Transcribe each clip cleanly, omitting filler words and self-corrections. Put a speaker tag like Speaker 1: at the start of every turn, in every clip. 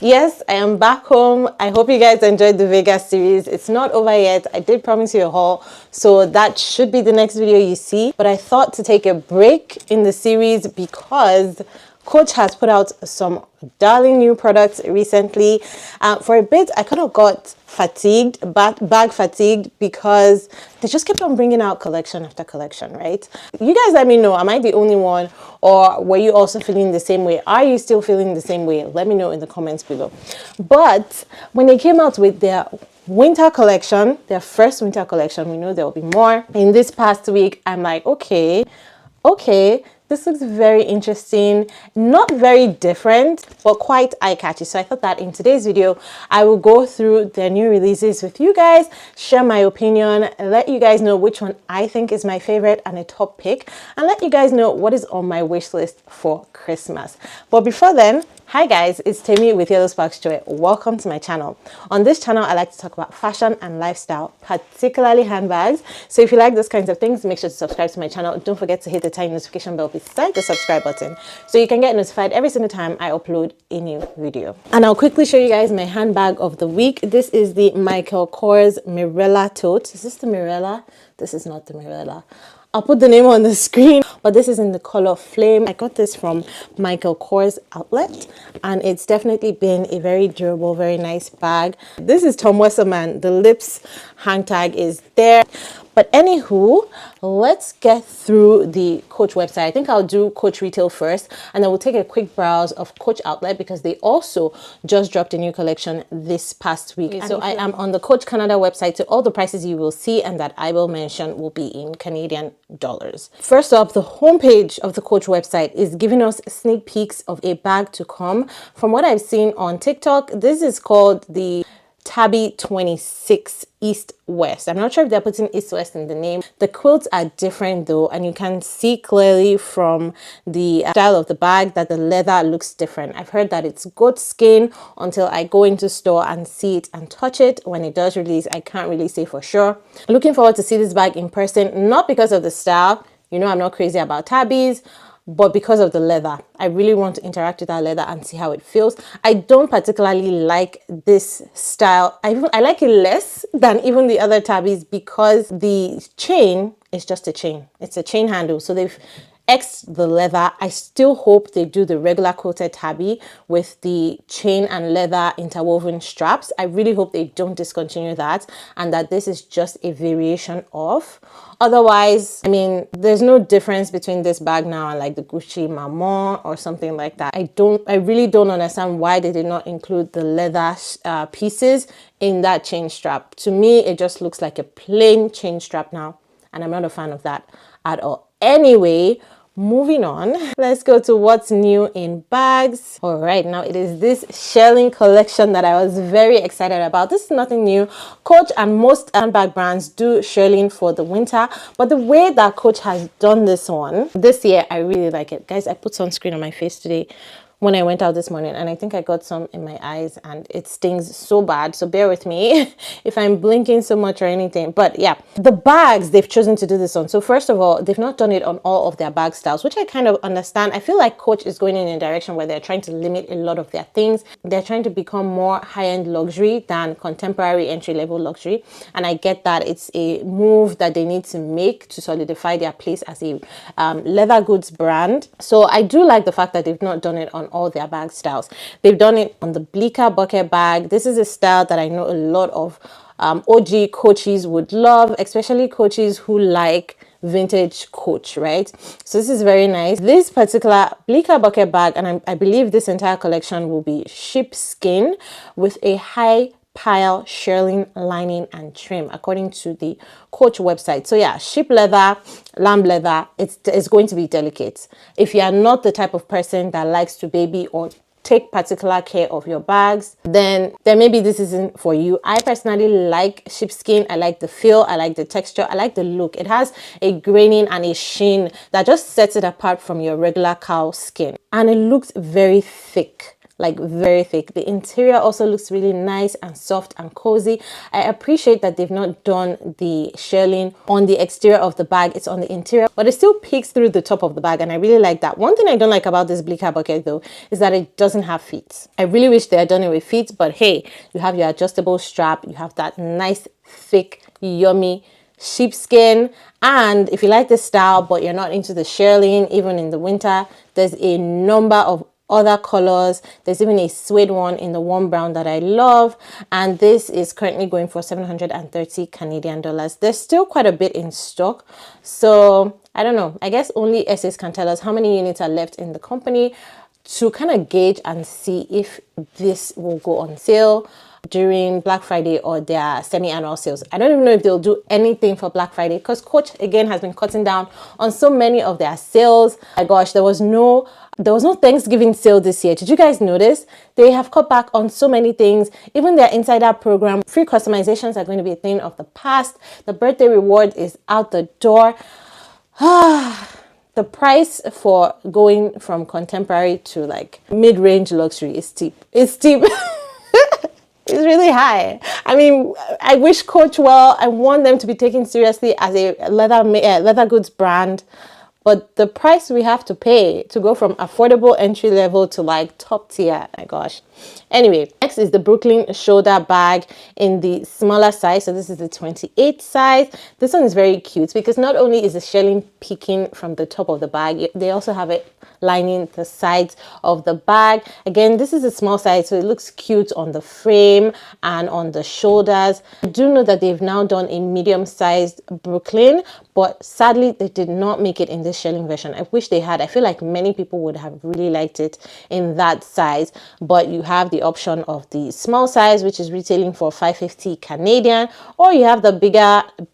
Speaker 1: Yes, I am back home. I hope you guys enjoyed the Vegas series. It's not over yet. I did promise you a haul, so that should be the next video you see. But I thought to take a break in the series because Coach has put out some darling new products recently. For a bit, I kind of got fatigued, bag fatigued, because they just kept on bringing out collection after collection, right? You guys let me know, am I the only one, or were you also feeling the same way? Are you still feeling the same way? Let me know in the comments below. But when they came out with their winter collection, their first winter collection, we know there will be more in this past week. I'm like, okay, this looks very interesting, not very different, but quite eye-catchy. So I thought that in today's video, I will go through their new releases with you guys, share my opinion, let you guys know which one I think is my favorite and a top pick, and let you guys know what is on my wish list for Christmas. But before then, hi guys, it's Temi with Yellow Sparks Joy. Welcome to my channel. On this channel, I like to talk about fashion and lifestyle, particularly handbags. So if you like those kinds of things, make sure to subscribe to my channel. Don't forget to hit the tiny notification bell beside the subscribe button so you can get notified every single time I upload a new video. And I'll quickly show you guys my handbag of the week. This is the Michael Kors Mirella tote. Is this the Mirella? This is not the Mirella. I'll put the name on the screen, but this is in the color Flame. I got this from Michael Kors outlet, and it's definitely been a very durable, very nice bag. This is Tom Wesserman. The lips hang tag is there. But anywho, let's get through the Coach website. I think I'll do Coach retail first, and then we'll take a quick browse of Coach outlet because they also just dropped a new collection this past week. Okay, so I am on the Coach Canada website, so all the prices you will see and that I will mention will be in Canadian dollars. First up, the homepage of the Coach website is giving us sneak peeks of a bag to come. From what I've seen on TikTok, this is called the Tabby 26 East West. I'm not sure if they're putting East West in the name. The quilts are different though, and you can see clearly from the style of the bag that the leather looks different. I've heard that it's goat skin until I go into store and see it and touch it. When it does release, I can't really say for sure. Looking forward to see this bag in person, not because of the style. You know, I'm not crazy about tabbies, but because of the leather. I really want to interact with that leather and see how it feels. I don't particularly like this style. I like it less than even the other tabbies because the chain is just a chain. It's a chain handle. So they've X'd the leather. I still hope they do the regular quilted tabby with the chain and leather interwoven straps. I really hope they don't discontinue that and that this is just a variation of. Otherwise, I mean, there's no difference between this bag now and like the Gucci Maman or something like that. I really don't understand why they did not include the leather pieces in that chain strap. To me, it just looks like a plain chain strap now, and I'm not a fan of that at all. Anyway, moving on, let's go to what's new in bags. All right, now it is this shearling collection that I was very excited about. This is nothing new. Coach and most handbag brands do shearling for the winter, but the way that Coach has done this one this year, I really like it. Guys, I put sunscreen on my face today when I went out this morning, and I think I got some in my eyes and it stings so bad, so bear with me if I'm blinking so much or anything. But yeah, the bags they've chosen to do this on. So first of all, they've not done it on all of their bag styles, which I kind of understand. I feel like Coach is going in a direction where they're trying to limit a lot of their things. They're trying to become more high-end luxury than contemporary entry-level luxury, and I get that. It's a move that they need to make to solidify their place as a leather goods brand. So I do like the fact that they've not done it on all their bag styles. They've done it on the Bleecker bucket bag. This is a style that I know a lot of OG coaches would love, especially coaches who like vintage Coach, right? So this is very nice. This particular Bleecker bucket bag, and I believe this entire collection will be sheepskin with a high pile shearling lining and trim according to the Coach website. So yeah, sheep leather, lamb leather, it's going to be delicate. If you are not the type of person that likes to baby or take particular care of your bags, then maybe this isn't for you. I personally like sheepskin. I like the feel, I like the texture, I like the look. It has a graining and a sheen that just sets it apart from your regular cow skin, and it looks very thick. like very thick. The interior also looks really nice and soft and cozy. I appreciate that they've not done the shearling on the exterior of the bag, it's on the interior, but it still peeks through the top of the bag, and I really like that. One thing I don't like about this Blicker bucket though is that it doesn't have feet. I really wish they had done it with feet, but hey, you have your adjustable strap, you have that nice thick yummy sheepskin. And if you like this style but you're not into the shearling even in the winter, there's a number of other colors. There's even a suede one in the warm brown that I love, and this is currently going for 730 Canadian dollars. There's still quite a bit in stock, so I don't know, I guess only SS can tell us how many units are left in the company to kind of gauge and see if this will go on sale during Black Friday or their semi-annual sales. I don't even know if they'll do anything for Black Friday because Coach again has been cutting down on so many of their sales. My gosh, there was no Thanksgiving sale this year. Did you guys notice? They have cut back on so many things. Even their insider program, free customizations are going to be a thing of the past. The birthday reward is out the door. The price for going from contemporary to like mid-range luxury is steep. It's steep. It's really high. I mean, I wish Coach well. I want them to be taken seriously as a leather goods brand. But the price we have to pay to go from affordable entry level to like top tier, my gosh. Anyway, next is the Brooklyn shoulder bag in the smaller size. So this is the 28 size. This one is very cute because not only is the shearling peeking from the top of the bag, they also have it lining the sides of the bag. Again, this is a small size, so it looks cute on the frame and on the shoulders. I do know that they've now done a medium-sized Brooklyn, but sadly they did not make it in this shearling version. I wish they had. I feel like many people would have really liked it in that size, but you have the option of the small size, which is retailing for 550 Canadian, or you have the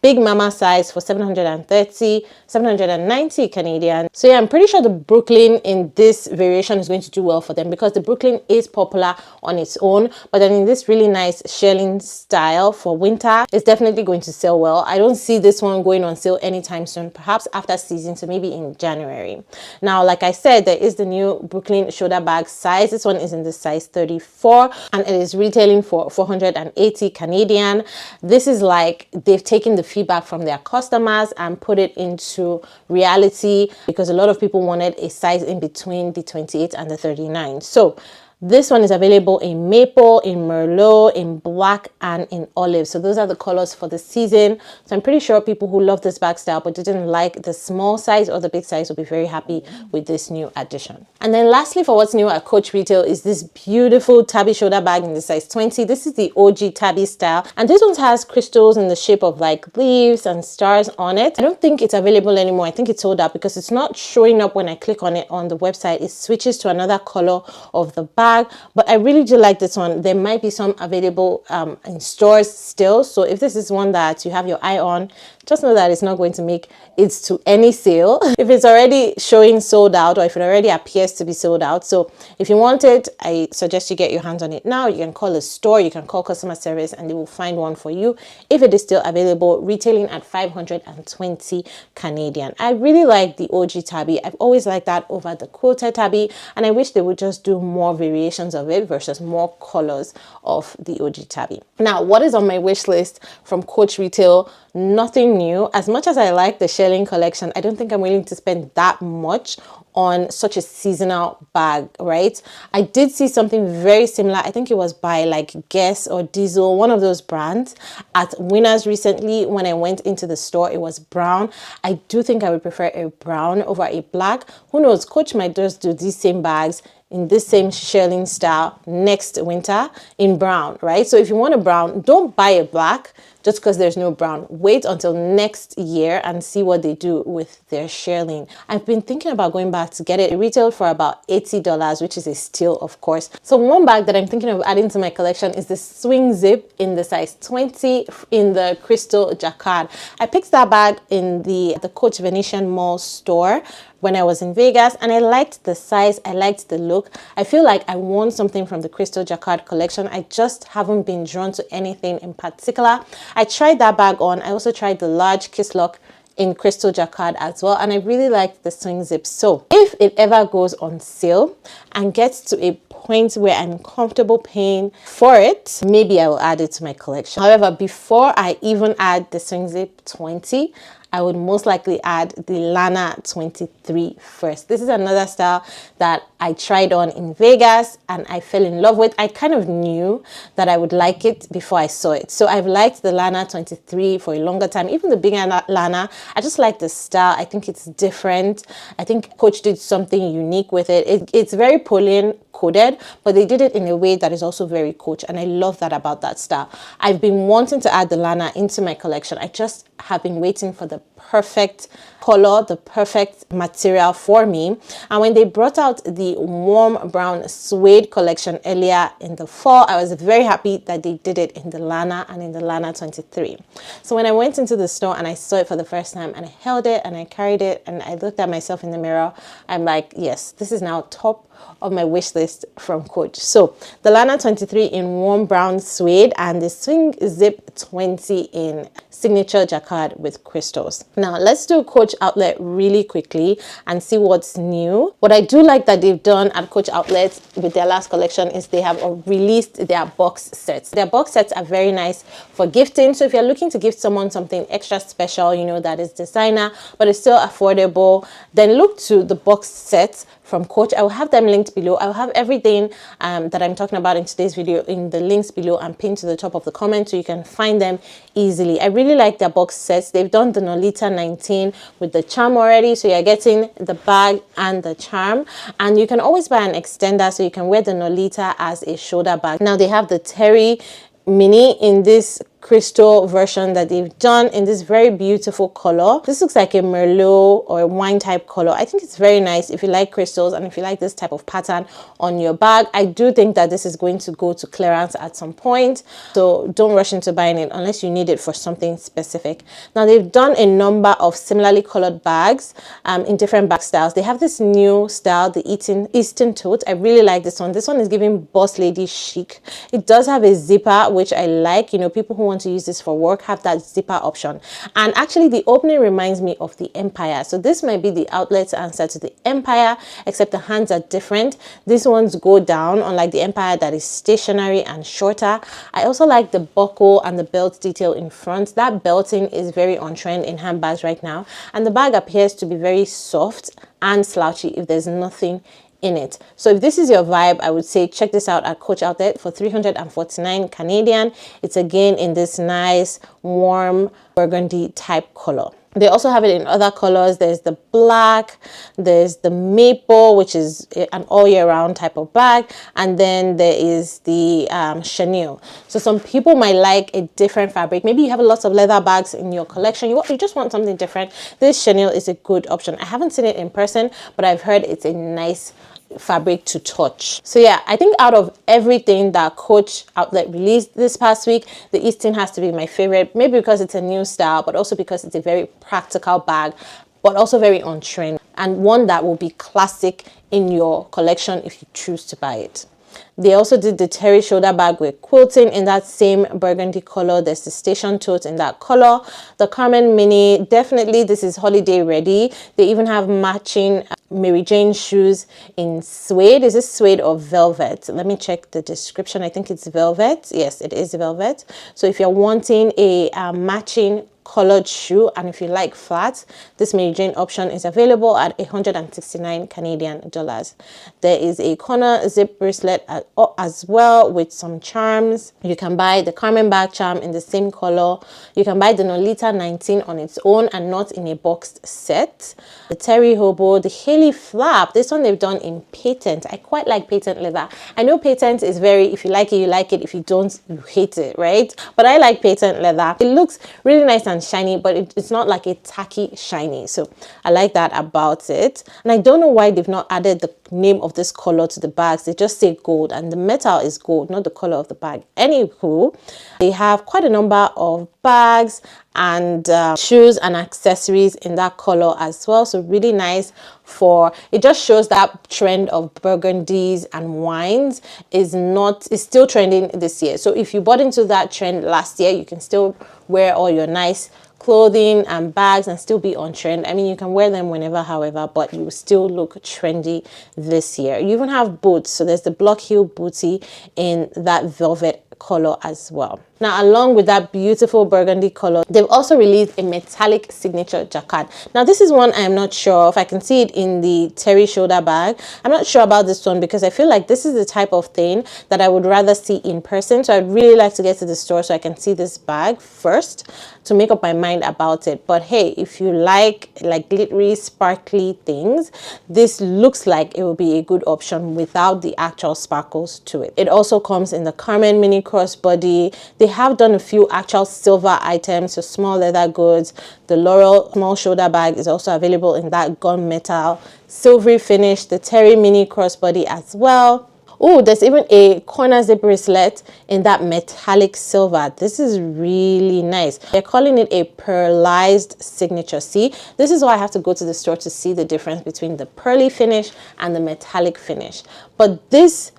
Speaker 1: big mama size for 790 Canadian. So yeah, I'm pretty sure the Brooklyn in this variation is going to do well for them because the Brooklyn is popular on its own, but then in this really nice shearling style for winter, it's definitely going to sell well. I don't see this one going on sale anytime soon, perhaps after season, so maybe in January. Now, like I said, there is the new Brooklyn shoulder bag size. This one is in the size 34 and it is retailing for 480 Canadian. This is like they've taken the feedback from their customers and put it into reality because a lot of people wanted a size in between the 28 and the 39. So this one is available in maple, in merlot, in black, and in olive. So those are the colors for the season. So I'm pretty sure people who love this bag style but didn't like the small size or the big size will be very happy with this new addition. And then lastly, for what's new at Coach Retail is this beautiful tabby shoulder bag in the size 20. This is the OG tabby style, and this one has crystals in the shape of like leaves and stars on it. I don't think it's available anymore. I think it's sold out because it's not showing up when I click on it on the website. It switches to another color of the bag. But I really do like this one. There might be some available in stores still, so if this is one that you have your eye on, just know that it's not going to make it to any sale if it's already showing sold out or if it already appears to be sold out. So if you want it, I suggest you get your hands on it now. You can call a store, you can call customer service, and they will find one for you if it is still available, retailing at 520 Canadian. I really like the OG tabby. I've always liked that over the quilted tabby, and I wish they would just do more variations of it versus more colors of the OG tabby. Now, what is on my wish list from Coach Retail? Nothing new. As much as I like the shearling collection, I don't think I'm willing to spend that much on such a seasonal bag, right? I did see something very similar. I think it was by like Guess or Diesel, one of those brands at Winners recently. When I went into the store, it was brown. I do think I would prefer a brown over a black. Who knows? Coach might just do these same bags in this same shearling style next winter in brown, right? So if you want a brown, don't buy a black just because there's no brown. Wait until next year and see what they do with their shearling. I've been thinking about going back to get it. It retailed for about $80, which is a steal, of course. So one bag that I'm thinking of adding to my collection is the swing zip in the size 20 in the crystal jacquard. I picked that bag in the Coach Venetian Mall store when I was in Vegas, and I liked the size, I liked the look. I feel like I want something from the crystal jacquard collection. I just haven't been drawn to anything in particular. I tried that bag on. I also tried the large kiss lock in crystal jacquard as well, and I really like the swing zip. So if it ever goes on sale and gets to a point where I'm comfortable paying for it, maybe I will add it to my collection. However, before I even add the swing zip 20, I would most likely add the Lana 23 first. This is another style that I tried on in Vegas and I fell in love with. I kind of knew that I would like it before I saw it. So I've liked the Lana 23 for a longer time. Even the bigger Lana, I just like the style. I think it's different. I think Coach did something unique with it. It's very Pauline coded, but they did it in a way that is also very Coach, and I love that about that style. I've been wanting to add the Lana into my collection. I just have been waiting for the perfect color, the perfect material for me. And when they brought out the warm brown suede collection earlier in the fall, I was very happy that they did it in the Lana and in the Lana 23. So when I went into the store and I saw it for the first time and I held it and I carried it and I looked at myself in the mirror, I'm like, yes, this is now top of my wish list from Coach. So the Lana 23 in warm brown suede and the swing zip 20 in signature jacquard with crystals. Now let's do Coach outlet really quickly and see what's new. What I do like that they've done at Coach outlet with their last collection is they have released their box sets. Their box sets are very nice for gifting. So if you're looking to gift someone something extra special, you know, that is designer but it's still affordable, then look to the box sets from Coach. I will have them linked below. I will have everything that I'm talking about in today's video in the links below and pinned to the top of the comment so you can find them easily. I really like their box sets. They've done the Nolita 19 with the charm already, so you're getting the bag and the charm, and you can always buy an extender so you can wear the Nolita as a shoulder bag. Now they have the Terry mini in this crystal version that they've done in this very beautiful color. This looks like a Merlot or a wine type color. I think it's very nice if you like crystals and if you like this type of pattern on your bag. I do think that this is going to go to clearance at some point, so don't rush into buying it unless you need it for something specific. Now they've done a number of similarly colored bags in different bag styles. They have this new style, the Eastern tote. I really like this one. This one is giving boss lady chic. It does have a zipper, which I like. You know, people who want to use this for work have that zipper option, and actually the opening reminds me of the Empire, so this might be the outlet answer to the Empire, except the hands are different. These ones go down, unlike the Empire that is stationary and shorter. I also like the buckle and the belt detail in front. That belting is very on trend in handbags right now, and the bag appears to be very soft and slouchy if there's nothing in it. So if this is your vibe, I would say check this out at Coach outlet for 349 Canadian. It's again in this nice warm burgundy type color. They also have it in other colors. There's the black, there's the maple, which is an all year round type of bag, and then there is the chenille. So some people might like a different fabric. Maybe you have a lot of leather bags in your collection. You just want something different. This chenille is a good option. I haven't seen it in person, but I've heard it's a nice fabric to touch. So yeah, I think out of everything that Coach outlet released this past week, the Eastern has to be my favorite, maybe because it's a new style, but also because it's a very practical bag, but also very on trend, and one that will be classic in your collection if you choose to buy it. They also did the Terry shoulder bag with quilting in that same burgundy color. There's the station tote in that color. The Carmen mini, definitely this is holiday ready. They even have matching Mary Jane shoes in suede. Is this suede or velvet? Let me check the description. I think it's velvet. Yes, it is velvet. So if you're wanting a matching colored shoe and if you like flats, this Mary Jane option is available at 169 Canadian dollars. There is a corner zip bracelet as well with some charms. You can buy the Carmen bag charm in the same color. You can buy the Nolita 19 on its own and not in a boxed set. The Terry hobo, the Haley flap, this one they've done in patent. I quite like patent leather. I know patent is very, if you like it, you like it. If you don't, you hate it, right? But I like patent leather. It looks really nice and shiny, but it's not like a tacky shiny, so I like that about it. And I don't know why they've not added the name of this color to the bags. They just say gold, and the metal is gold, not the color of the bag. Anywho, they have quite a number of bags and shoes and accessories in that color as well, so really nice. For it just shows that trend of burgundies and wines is still trending this year. So if you bought into that trend last year, you can still wear all your nice clothing and bags and still be on trend. I mean, you can wear them whenever, however, but you will still look trendy this year. You even have boots. So there's the block heel bootie in that velvet color as well. Now, along with that beautiful burgundy color, they've also released a metallic signature jacquard. Now, this is one I am not sure of. I can see it in the terry shoulder bag. I'm not sure about this one because I feel like this is the type of thing that I would rather see in person. So I'd really like to get to the store so I can see this bag first to make up my mind about it. But hey, if you like glittery, sparkly things, this looks like it will be a good option without the actual sparkles to it. It also comes in the Carmen mini crossbody. They have done a few actual silver items, so small leather goods. The Laurel small shoulder bag is also available in that gunmetal silvery finish. The Terry mini crossbody as well. Oh, there's even a corner zip bracelet in that metallic silver. This is really nice. They're calling it a pearlized signature. See, this is why I have to go to the store to see the difference between the pearly finish and the metallic finish. But this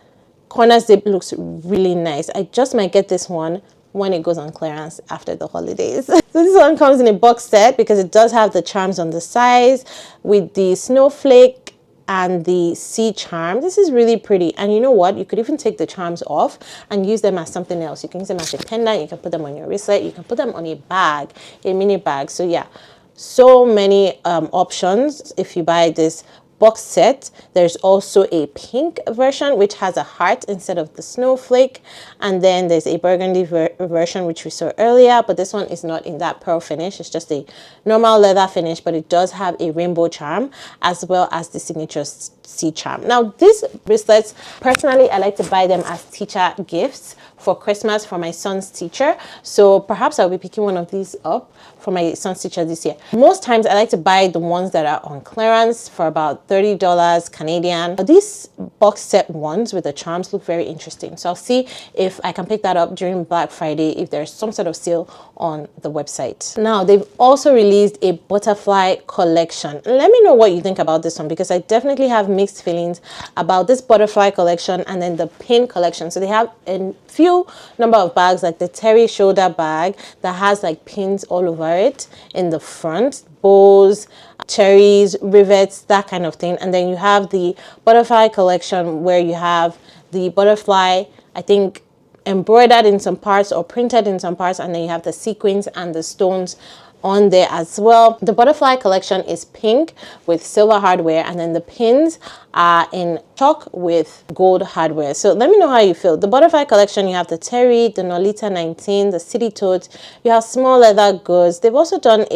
Speaker 1: corner zip looks really nice. I just might get this one when it goes on clearance after the holidays. So this one comes in a box set because it does have the charms on the sides with the snowflake and the sea charm. This is really pretty, and you know what, you could even take the charms off and use them as something else. You can use them as a pendant, you can put them on your wristlet, you can put them on a bag, a mini bag. So yeah, so many options if you buy this box set. There's also a pink version which has a heart instead of the snowflake, and then there's a burgundy version which we saw earlier, but this one is not in that pearl finish. It's just a normal leather finish, but it does have a rainbow charm as well as the signature sea charm. Now, these bracelets, personally, I like to buy them as teacher gifts for Christmas for my son's teacher. So perhaps I'll be picking one of these up for my son's teacher this year. Most times I like to buy the ones that are on clearance for about $30 Canadian. These box set ones with the charms look very interesting. So I'll see if I can pick that up during Black Friday if there's some sort of sale on the website. Now, they've also released a butterfly collection. Let me know what you think about this one because I definitely have mixed feelings about this butterfly collection and then the pin collection. So they have a few number of bags like the terry shoulder bag that has like pins all over it in the front, bows, cherries, rivets, that kind of thing. And then you have the butterfly collection where you have the butterfly, I think, embroidered in some parts or printed in some parts, and then you have the sequins and the stones on there as well. The butterfly collection is pink with silver hardware, and then the pins are in chalk with gold hardware. So let me know how you feel. The butterfly collection, you have the terry, the Nolita 19, the city tote, you have small leather goods. They've also done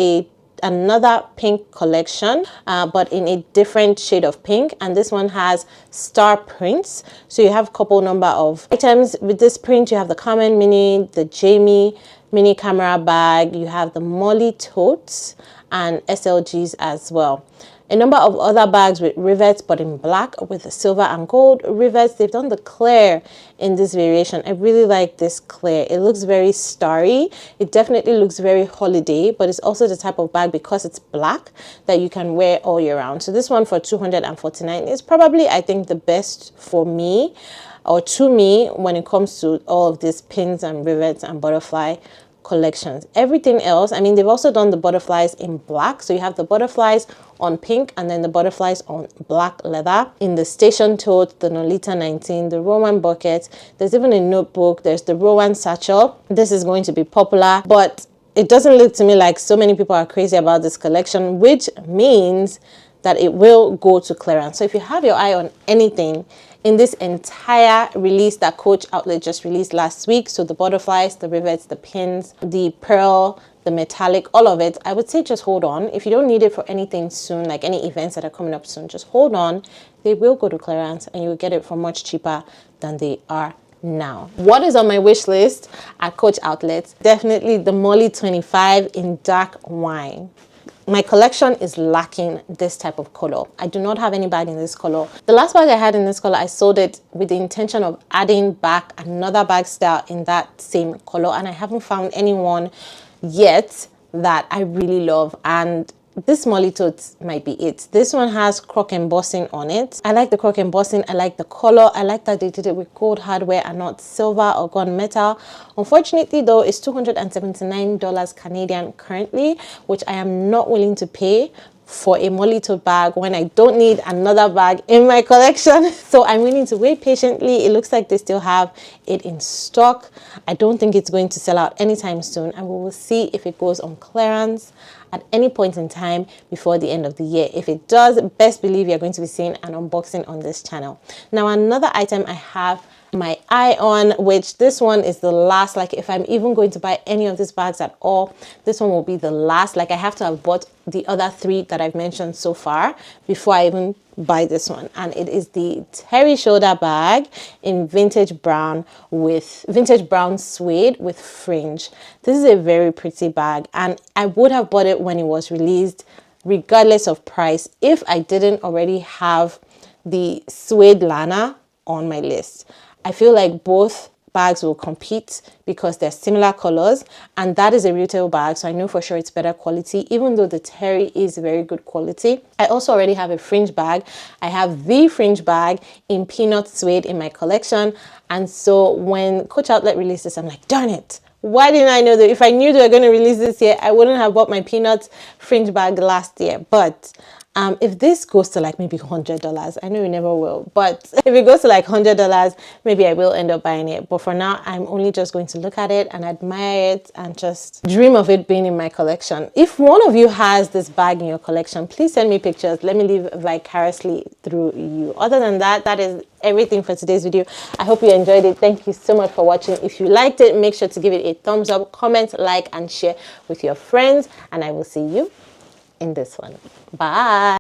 Speaker 1: another pink collection, but in a different shade of pink, and this one has star prints. So you have a couple number of items with this print. You have the Carmen mini, the Jamie mini camera bag, you have the Molly totes and SLGs as well. A number of other bags with rivets, but in black with the silver and gold rivets. They've done the clear in this variation. I really like this clear. It looks very starry. It definitely looks very holiday, but it's also the type of bag, because it's black, that you can wear all year round. So this one for $249 is probably, I think, the best for me, or to me, when it comes to all of these pins and rivets and butterfly collections. Everything else, I mean, they've also done the butterflies in black. So you have the butterflies on pink and then the butterflies on black leather. In the station tote, the Nolita 19, the Rowan bucket, there's even a notebook, there's the Rowan satchel. This is going to be popular, but it doesn't look to me like so many people are crazy about this collection, which means that it will go to clearance. So if you have your eye on anything in this entire release that Coach Outlet just released last week, so the butterflies, the rivets, the pins, the pearl, the metallic, all of it, I would say just hold on. If you don't need it for anything soon, like any events that are coming up soon, just hold on. They will go to clearance and you will get it for much cheaper than they are now. What is on my wish list at Coach Outlet? Definitely the Molly 25 in dark wine. My collection is lacking this type of color. I do not have any bag in this color. The last bag I had in this color, I sold it with the intention of adding back another bag style in that same color, and I haven't found anyone yet that I really love. And this Molly tote might be it. This one has croc embossing on it. I like the croc embossing. I like the color. I like that they did it with gold hardware and not silver or gunmetal. Unfortunately though, it's $279 Canadian currently, which I am not willing to pay for a Molly tote bag when I don't need another bag in my collection. So I'm willing to wait patiently. It looks like they still have it in stock. I don't think it's going to sell out anytime soon, and we will see if it goes on clearance at any point in time before the end of the year. If it does, best believe you're going to be seeing an unboxing on this channel. Now, another item I have my eye on, which this one is the last, like if I'm even going to buy any of these bags at all, this one will be the last. Like I have to have bought the other three that I've mentioned so far before I even buy this one, and it is the Terry shoulder bag in vintage brown suede with fringe. This is a very pretty bag, and I would have bought it when it was released regardless of price if I didn't already have the suede Lana on my list. I feel like both bags will compete because they're similar colors, and that is a retail bag, so I know for sure it's better quality, even though the Terry is very good quality. I also already have a fringe bag. I have the fringe bag in peanut suede in my collection, and so when Coach Outlet released this, I'm like, darn it, why didn't I know that? If I knew they were going to release this year, I wouldn't have bought my peanut fringe bag last year. But if this goes to like maybe $100, I know it never will, but if it goes to like $100, maybe I will end up buying it. But for now, I'm only just going to look at it and admire it and just dream of it being in my collection. If one of you has this bag in your collection, please send me pictures. Let me live vicariously through you. Other than that, that is everything for today's video. I hope you enjoyed it. Thank you so much for watching. If you liked it, make sure to give it a thumbs up, comment, like, and share with your friends. And I will see you in this one. Bye.